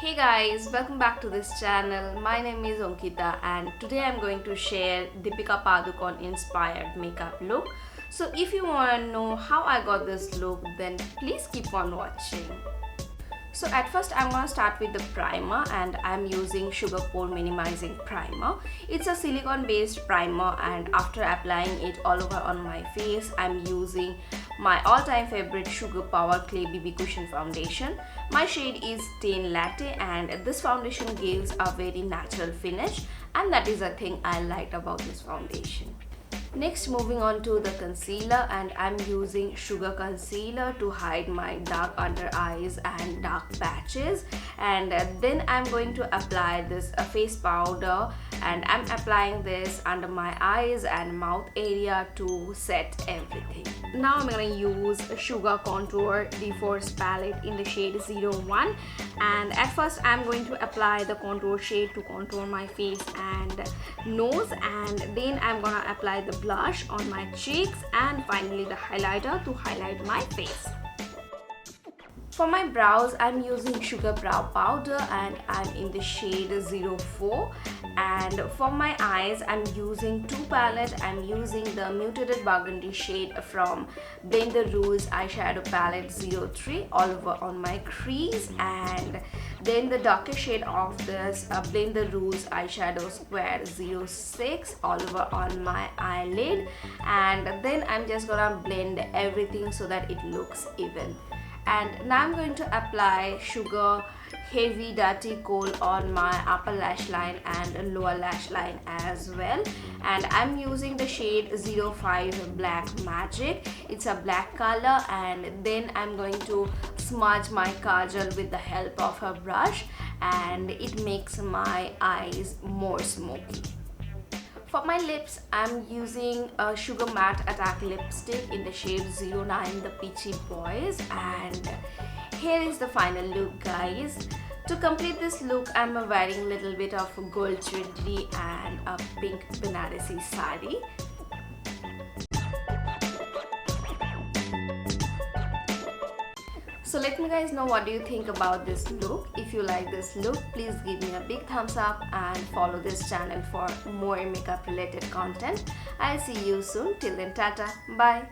Hey guys, welcome back to this channel. My name is Ankita and today I'm going to share Deepika Padukone inspired makeup look. So if you want to know how I got this look, then please keep on watching. So at first I'm gonna start with the primer, and I'm using Sugar Pore Minimizing Primer. It's a silicone based primer, and after applying it all over on my face, I'm using my all-time favorite Sugar Power Clay BB Cushion foundation. My shade is Tan Latte, and this foundation gives a very natural finish, and that is a thing I liked about this foundation. Next, moving on to the concealer, and I'm using Sugar Concealer to hide my dark under eyes and dark patches, and then I'm going to apply this face powder, and I'm applying this under my eyes and mouth area to set everything. Now I'm going to use Sugar Contour D4's palette in the shade 01, and at first I'm going to apply the contour shade to contour my face and nose, and then I'm gonna apply the blush on my cheeks, and finally the highlighter to highlight my face. For my brows, I'm using Sugar Brow Powder, and I'm in the shade 04. And for my eyes, I'm using two palettes. I'm using the Muted Burgundy shade from Blend the Rules eyeshadow palette 03 all over on my crease, and then the darker shade of this Blend the Rules eyeshadow square 06 all over on my eyelid, and then I'm just gonna blend everything so that it looks even. And now I'm going to apply Sugar Heavy Dirty Kohl on my upper lash line and lower lash line as well, and I'm using the shade 05 Black Magic. It's a black color, and then I'm going to smudge my kajal with the help of a brush, and it makes my eyes more smoky. For my lips, I'm using a Sugar Matte Attack lipstick in the shade 09, the Peachy Boys, and here is the final look, guys. To complete this look, I'm wearing a little bit of gold jewelry and a pink Banarasi sari. So let me guys know, what do you think about this look. If you like this look, please give me a big thumbs up and follow this channel for more makeup related content. I'll see you soon. Till then, tata, bye.